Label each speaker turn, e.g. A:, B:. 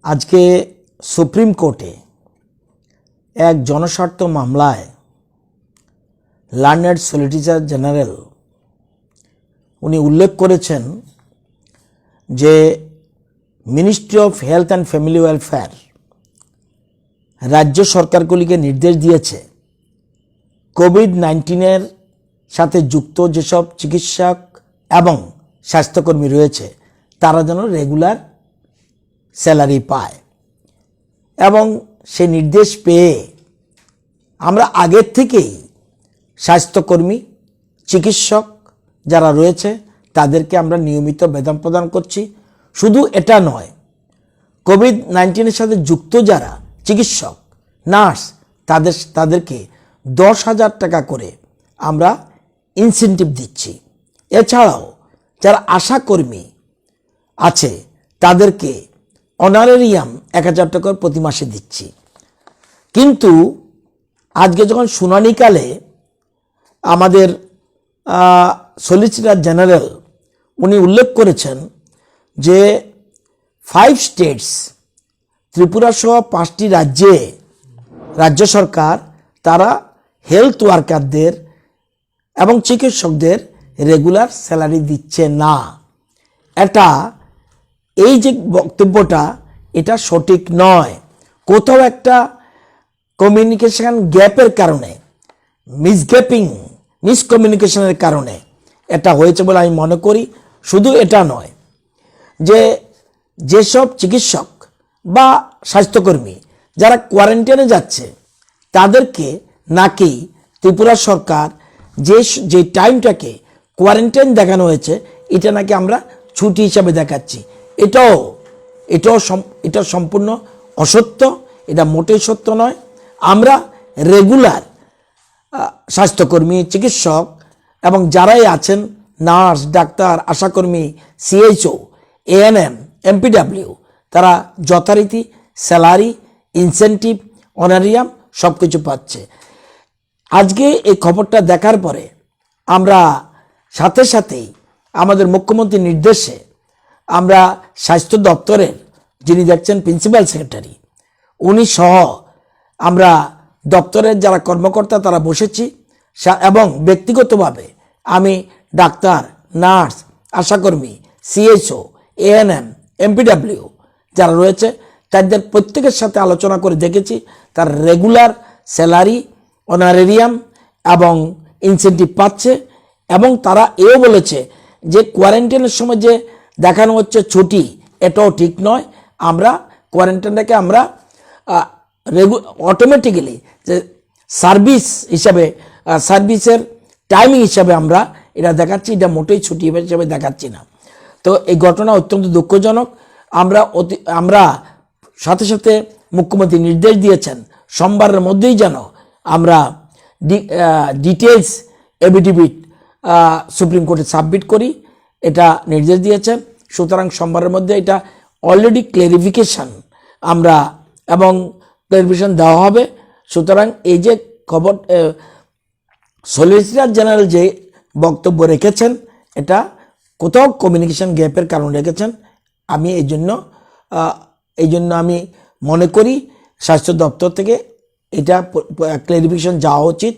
A: আজকে সুপ্রিম কোর্টে এক জনস্বার্থ মামলায় লার্নেড সলিসিটর জেনারেল উনি উল্লেখ করেছেন যে ministry of health and family welfare রাজ্য সরকারগুলিকে নির্দেশ দিয়েছে কোভিড-19 সাথে যুক্ত যেসব চিকিৎসক এবং স্বাস্থ্যকর্মী রয়েছে তারা যেন রেগুলার স্যালারি পায় এবং সে নির্দেশ পেয়ে আমরা আগের থেকেই স্বাস্থ্যকর্মী চিকিৎসক যারা রয়েছে তাদেরকে আমরা নিয়মিত বেতন প্রদান করছি। শুধু এটা নয়, কোভিড-19 সাথে যুক্ত যারা চিকিৎসক নার্স তাদেরকে 10,000 টাকা করে আমরা ইনসেন্টিভ দিচ্ছি। এছাড়াও যারা আশাকর্মী আছে তাদেরকে অনারেরিয়াম 1,000 টাকা প্রতি মাসে দিচ্ছি। কিন্তু আজকে যখন শুনানিকালে আমাদের সলিসিটর জেনারেল উনি উল্লেখ করেছেন যে 5 স্টেটস ত্রিপুরা সহ 5টি রাজ্য সরকার তারা হেলথ ওয়ার্কারদের এবং চিকিৎসকদের রেগুলার স্যালারি দিচ্ছে না। এই যে বক্তব্যটা এটা সঠিক নয়। কোথাও একটা কমিউনিকেশন গ্যাপের কারণে মিসকমিউনিকেশনের কারণে এটা হয়েছে বলে আমি মনে করি। শুধু এটা নয়, যেসব চিকিৎসক বা স্বাস্থ্যকর্মী যারা কোয়ারেন্টাইনে যাচ্ছে তাদেরকে নাকি ত্রিপুরা সরকার যে টাইমটাকে কোয়ারেন্টাইন দেখানো হয়েছে এটা নাকি আমরা ছুটি হিসাবে দেখাচ্ছি। এটা সম্পূর্ণ অসত্য, এটা মোটেই সত্য নয়। আমরা রেগুলার স্বাস্থ্যকর্মী চিকিৎসক এবং যারাই আছেন নার্স ডাক্তার আশাকর্মী সিএইচও এএনএম এমপিডব্লিউ তারা যথারীতি স্যালারি ইনসেন্টিভ অনারিয়াম সব কিছু পাচ্ছে। আজকে এই খবরটা দেখার পরে আমরা সাথে সাথেই আমাদের মুখ্যমন্ত্রীর নির্দেশে আমরা স্বাস্থ্য দপ্তরের যিনি দেখছেন প্রিন্সিপাল সেক্রেটারি উনি সহ আমরা দপ্তরের যারা কর্মকর্তা তারা বসেছি এবং ব্যক্তিগতভাবে আমি ডাক্তার নার্স আশাকর্মী সিএইচও এএনএম এমপিডব্লিউ যারা রয়েছে তাদের প্রত্যেকের সাথে আলোচনা করে দেখেছি তার রেগুলার স্যালারি অনারেরিয়াম এবং ইনসেন্টিভ পাচ্ছে এবং তারা এও বলেছে যে কোয়ারেন্টাইনের সময় যে দেখানো হচ্ছে ছুটি এটাও ঠিক নয়। আমরা কোয়ারেন্টাইনটাকে আমরা অটোমেটিক্যালি যে সার্ভিস হিসাবে সার্ভিসের টাইমিং হিসাবে আমরা এটা দেখাচ্ছি, এটা মোটেই ছুটি হিসাবে দেখাচ্ছি না। তো এই ঘটনা অত্যন্ত দুঃখজনক। আমরা সাথে সাথে মুখ্যমন্ত্রী নির্দেশ দিয়েছেন সোমবারের মধ্যেই যেন আমরা ডিটেলস এফিডেভিট সুপ্রিম কোর্টে সাবমিট করি, এটা নির্দেশ দিয়েছেন। সুতরাং সোমবারের মধ্যে এটা অলরেডি ক্লারিফিকেশন দেওয়া হবে। সুতরাং এই যে খবর সলিসিটর জেনারেল যে বক্তব্য রেখেছেন এটা কোথাও কমিউনিকেশন গ্যাপের কারণে রেখেছেন। আমি এই জন্য আমি মনে করি স্বাস্থ্য দপ্তর থেকে এটা ক্লারিফিকেশন যাওয়া উচিত।